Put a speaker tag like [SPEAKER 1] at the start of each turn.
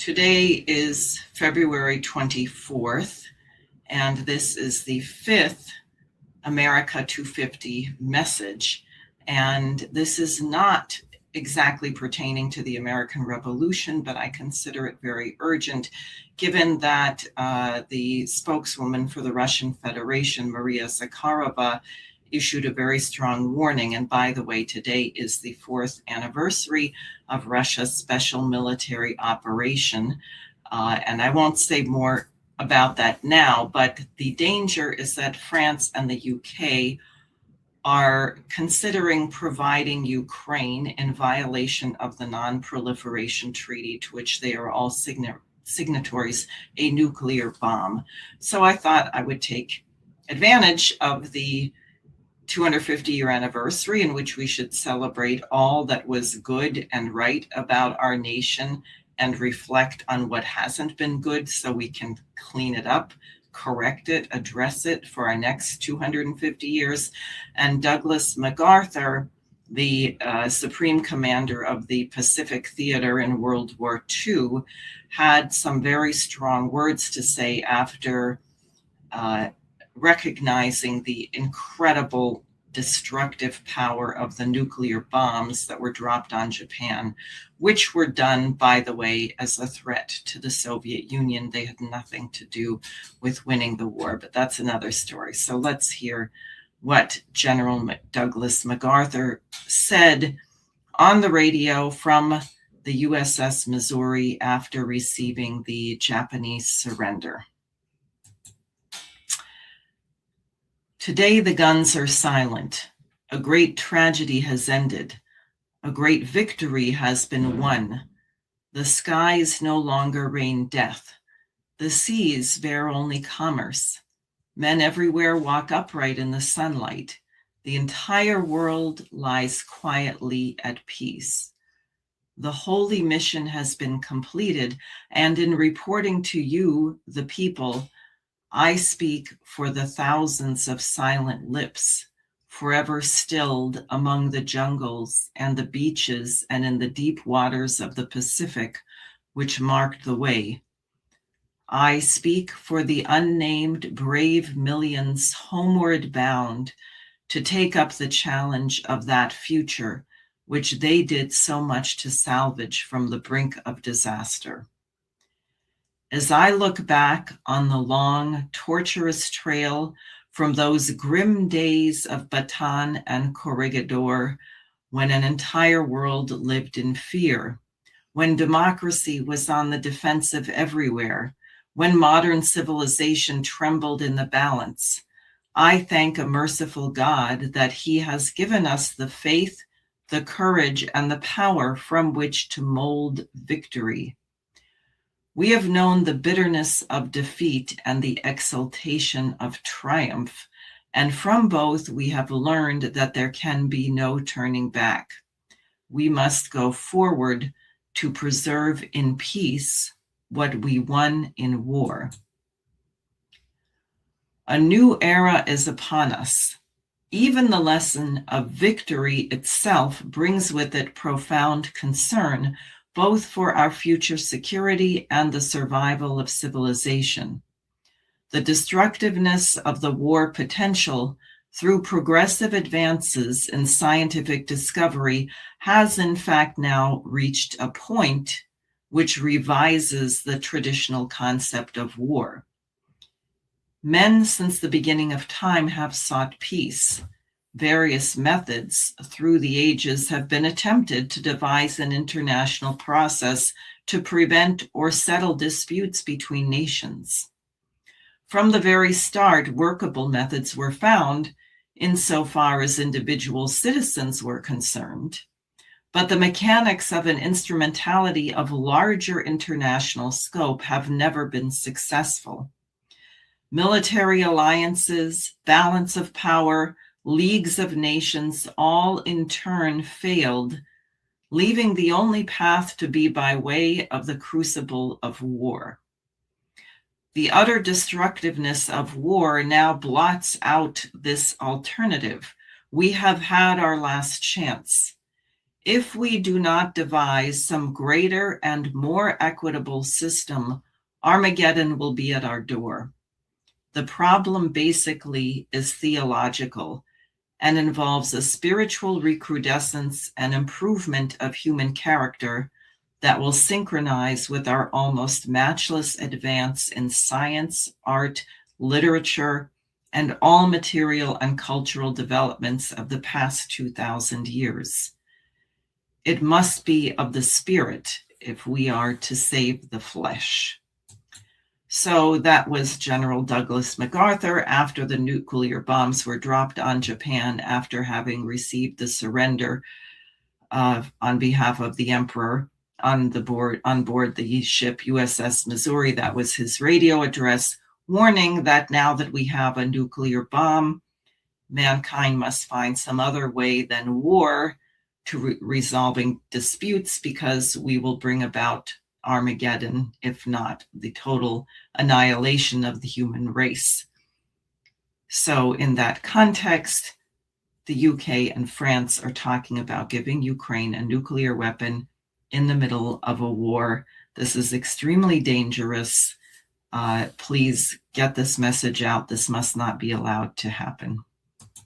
[SPEAKER 1] Today is February 24th, and this is the fifth America 250 message. And this is not exactly pertaining to the American Revolution, but I consider it very urgent, given that the spokeswoman for the Russian Federation, Maria Zakharova, issued a very strong warning. And by the way, today is the 4th anniversary of Russia's special military operation. And I won't say more about that now, but the danger is that France and the UK are considering providing Ukraine, in violation of the Non-Proliferation Treaty, to which they are all signatories, a nuclear bomb. So I thought I would take advantage of the 250-year anniversary, in which we should celebrate all that was good and right about our nation and reflect on what hasn't been good so we can clean it up, correct it, address it for our next 250 years. And Douglas MacArthur, the Supreme Commander of the Pacific Theater in World War II, had some very strong words to say after recognizing the incredible destructive power of the nuclear bombs that were dropped on Japan, which were done, by the way, as a threat to the Soviet Union. They had nothing to do with winning the war, but that's another story. So let's hear what General Douglas MacArthur said on the radio from the USS Missouri after receiving the Japanese surrender. Today the guns are silent. A great tragedy has ended. A great victory has been won. The skies no longer rain death. The seas bear only commerce. Men everywhere walk upright in the sunlight. The entire world lies quietly at peace. The holy mission has been completed, and in reporting to you, the people, I speak for the thousands of silent lips, forever stilled among the jungles and the beaches and in the deep waters of the Pacific, which marked the way. I speak for the unnamed brave millions homeward bound to take up the challenge of that future, which they did so much to salvage from the brink of disaster. As I look back on the long, torturous trail from those grim days of Bataan and Corregidor, when an entire world lived in fear, when democracy was on the defensive everywhere, when modern civilization trembled in the balance, I thank a merciful God that He has given us the faith, the courage, and the power from which to mold victory. We have known the bitterness of defeat and the exultation of triumph, and from both we have learned that there can be no turning back. We must go forward to preserve in peace what we won in war. A new era is upon us. Even the lesson of victory itself brings with it profound concern, both for our future security and the survival of civilization. The destructiveness of the war potential through progressive advances in scientific discovery has in fact now reached a point which revises the traditional concept of war. Men since the beginning of time have sought peace. Various methods through the ages have been attempted to devise an international process to prevent or settle disputes between nations. From the very start, workable methods were found insofar as individual citizens were concerned, but the mechanics of an instrumentality of larger international scope have never been successful. Military alliances, balance of power, leagues of nations all in turn failed, leaving the only path to be by way of the crucible of war. The utter destructiveness of war now blots out this alternative. We have had our last chance. If we do not devise some greater and more equitable system, Armageddon will be at our door. The problem basically is theological and involves a spiritual recrudescence and improvement of human character that will synchronize with our almost matchless advance in science, art, literature, and all material and cultural developments of the past 2,000 years. It must be of the spirit if we are to save the flesh. So that was General Douglas MacArthur after the nuclear bombs were dropped on Japan after having received the surrender on behalf of the emperor on board the ship USS Missouri. That was his radio address, warning that now that we have a nuclear bomb, mankind must find some other way than war to resolving disputes, because we will bring about Armageddon, if not the total annihilation of the human race. So in that context, the UK and France are talking about giving Ukraine a nuclear weapon in the middle of a war. This is extremely dangerous. Please get this message out. This must not be allowed to happen.